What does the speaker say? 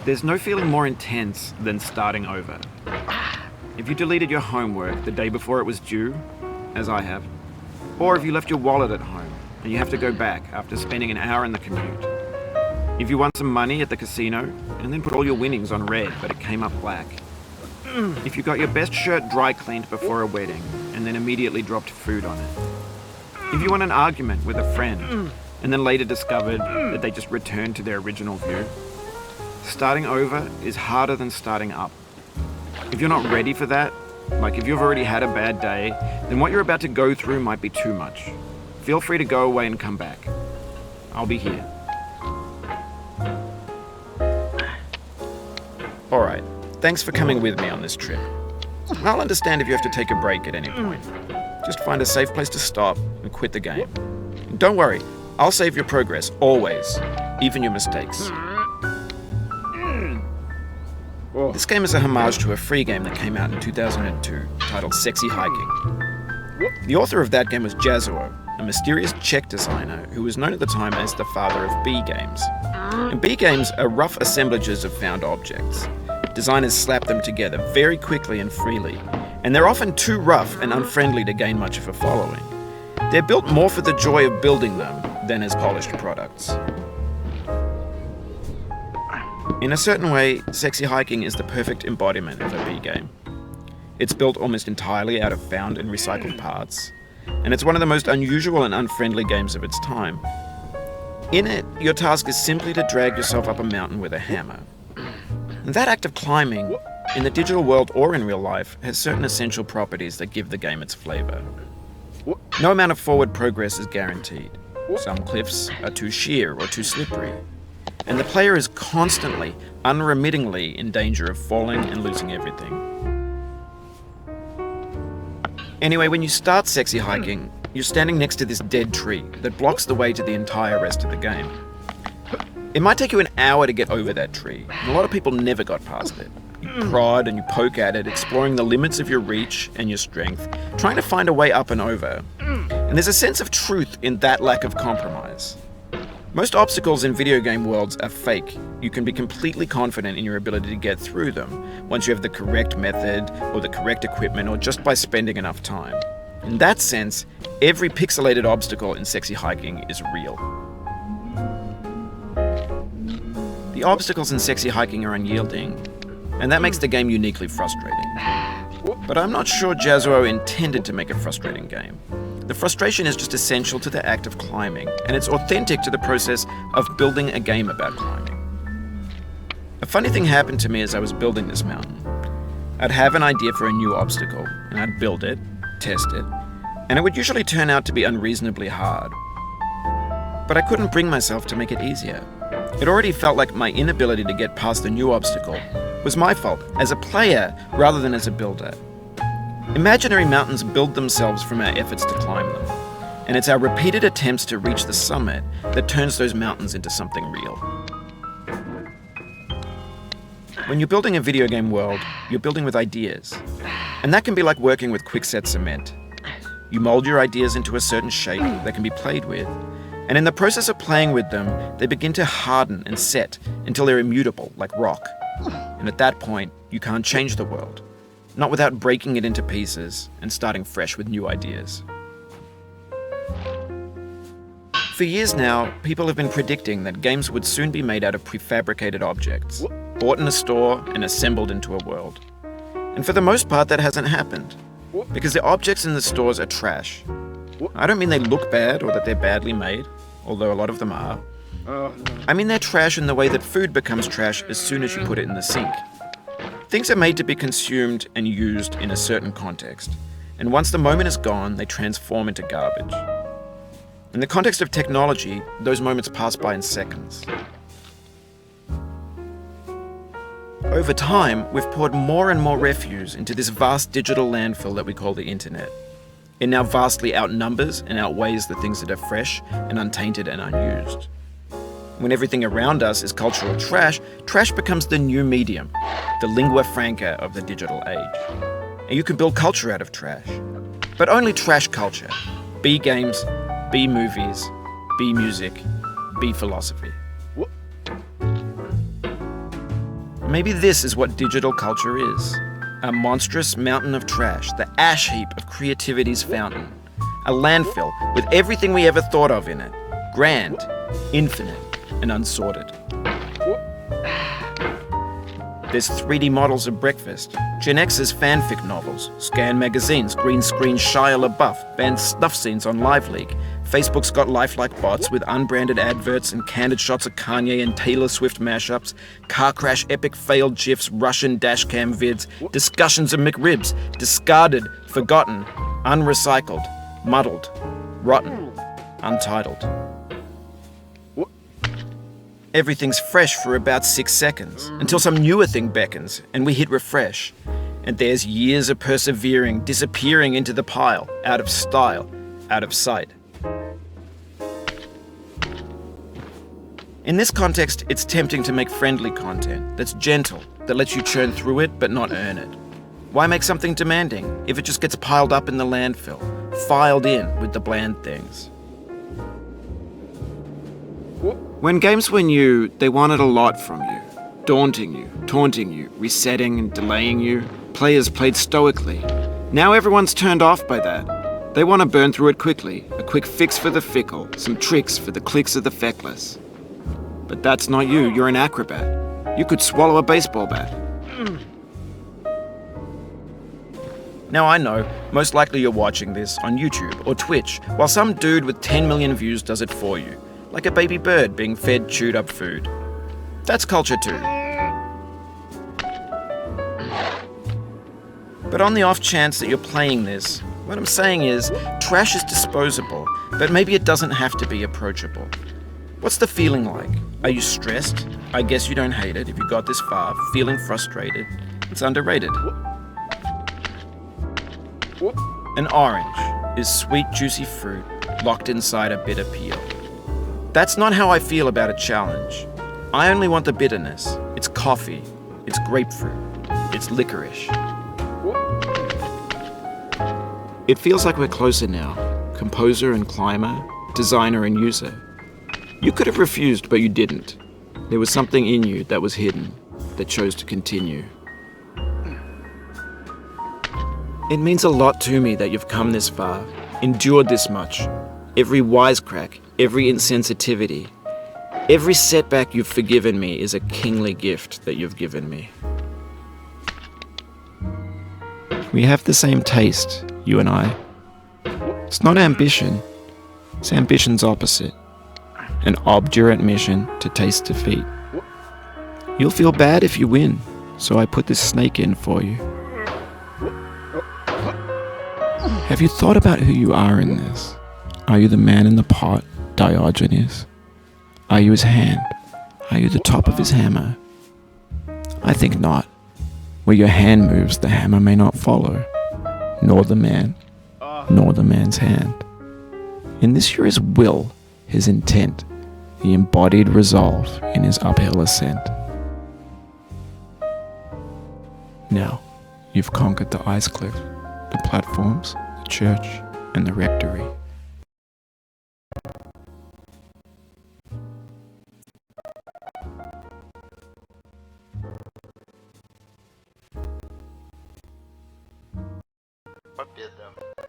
There's no feeling more intense than starting over. If you deleted your homework the day before it was due, as I have, or if you left your wallet at home and you have to go back after spending an hour in the commute. If you won some money at the casino and then put all your winnings on red but it came up black. If you got your best shirt dry cleaned before a wedding and then immediately dropped food on it. If you won an argument with a friend and then later discovered that they just returned to their original view. Starting over is harder than starting up. If you're not ready for that, like if you've already had a bad day, then what you're about to go through might be too much. Feel free to go away and come back. I'll be here. Alright, thanks for coming with me on this trip. I'll understand if you have to take a break at any point. Just find a safe place to stop and quit the game. And don't worry, I'll save your progress, always, even your mistakes. This game is a homage to a free game that came out in 2002 titled Sexy Hiking. The author of that game was Jazuo, a mysterious Czech designer who was known at the time as the father of B games. And B games are rough assemblages of found objects. Designers slap them together very quickly and freely, and they're often too rough and unfriendly to gain much of a following. They're built more for the joy of building them than as polished products. In a certain way, Sexy Hiking is the perfect embodiment of a B game. It's built almost entirely out of found and recycled parts, and it's one of the most unusual and unfriendly games of its time. In it, your task is simply to drag yourself up a mountain with a hammer. And that act of climbing, in the digital world or in real life, has certain essential properties that give the game its flavor. No amount of forward progress is guaranteed. Some cliffs are too sheer or too slippery. And the player is constantly, unremittingly in danger of falling and losing everything. Anyway, when you start Sexy Hiking, you're standing next to this dead tree that blocks the way to the entire rest of the game. It might take you an hour to get over that tree, and a lot of people never got past it. You prod and you poke at it, exploring the limits of your reach and your strength, trying to find a way up and over. And there's a sense of truth in that lack of compromise. Most obstacles in video game worlds are fake. You can be completely confident in your ability to get through them once you have the correct method or the correct equipment or just by spending enough time. In that sense, every pixelated obstacle in Sexy Hiking is real. The obstacles in Sexy Hiking are unyielding, and that makes the game uniquely frustrating. But I'm not sure Jazuo intended to make a frustrating game. The frustration is just essential to the act of climbing, and it's authentic to the process of building a game about climbing. A funny thing happened to me as I was building this mountain. I'd have an idea for a new obstacle, and I'd build it, test it, and it would usually turn out to be unreasonably hard. But I couldn't bring myself to make it easier. It already felt like my inability to get past the new obstacle was my fault as a player rather than as a builder. Imaginary mountains build themselves from our efforts to climb them, and it's our repeated attempts to reach the summit that turns those mountains into something real. When you're building a video game world, you're building with ideas, and that can be like working with quickset cement. You mold your ideas into a certain shape that can be played with, and in the process of playing with them, they begin to harden and set until they're immutable, like rock. And at that point, you can't change the world. Not without breaking it into pieces and starting fresh with new ideas. For years now, people have been predicting that games would soon be made out of prefabricated objects, bought in a store and assembled into a world. And for the most part, that hasn't happened, because the objects in the stores are trash. I don't mean they look bad or that they're badly made, although a lot of them are. I mean they're trash in the way that food becomes trash as soon as you put it in the sink. Things are made to be consumed and used in a certain context, and once the moment is gone, they transform into garbage. In the context of technology, those moments pass by in seconds. Over time, we've poured more and more refuse into this vast digital landfill that we call the internet. It now vastly outnumbers and outweighs the things that are fresh and untainted and unused. When everything around us is cultural trash, trash becomes the new medium, the lingua franca of the digital age. And you can build culture out of trash. But only trash culture. B games, B movies, B music, B philosophy. Maybe this is what digital culture is. A monstrous mountain of trash, the ash heap of creativity's fountain. A landfill with everything we ever thought of in it. Grand, infinite, and unsorted. There's 3D models of breakfast, Gen X's fanfic novels, scan magazines, green screen Shia LaBeouf, banned snuff scenes on Live League. Facebook's got lifelike bots with unbranded adverts and candid shots of Kanye and Taylor Swift mashups, car crash epic failed GIFs, Russian dashcam vids, discussions of McRibs, discarded, forgotten, unrecycled, muddled, rotten, untitled. Everything's fresh for about 6 seconds, until some newer thing beckons, and we hit refresh. And there's years of persevering, disappearing into the pile, out of style, out of sight. In this context, it's tempting to make friendly content that's gentle, that lets you churn through it but not earn it. Why make something demanding if it just gets piled up in the landfill, filed in with the bland things? When games were new, they wanted a lot from you. Daunting you, taunting you, resetting and delaying you. Players played stoically. Now everyone's turned off by that. They want to burn through it quickly. A quick fix for the fickle, some tricks for the clicks of the feckless. But that's not you, you're an acrobat. You could swallow a baseball bat. Now I know, most likely you're watching this on YouTube or Twitch, while some dude with 10 million views does it for you. Like a baby bird being fed chewed up food. That's culture too. But on the off chance that you're playing this, what I'm saying is, trash is disposable, but maybe it doesn't have to be approachable. What's the feeling like? Are you stressed? I guess you don't hate it if you got this far. Feeling frustrated? It's underrated. An orange is sweet, juicy fruit locked inside a bitter peel. That's not how I feel about a challenge. I only want the bitterness. It's coffee. It's grapefruit. It's licorice. It feels like we're closer now. Composer and climber, designer and user. You could have refused, but you didn't. There was something in you that was hidden, that chose to continue. It means a lot to me that you've come this far, endured this much. Every wisecrack, every insensitivity, every setback you've forgiven me is a kingly gift that you've given me. We have the same taste, you and I. It's not ambition, it's ambition's opposite. An obdurate mission to taste defeat. You'll feel bad if you win, so I put this snake in for you. Have you thought about who you are in this? Are you the man in the pot, Diogenes? Are you his hand? Are you the top of his hammer? I think not. Where your hand moves, the hammer may not follow, nor the man, nor the man's hand. In this you're his will, his intent, the embodied resolve in his uphill ascent. Now, you've conquered the ice cliff, the platforms, the church, and the rectory. Победа.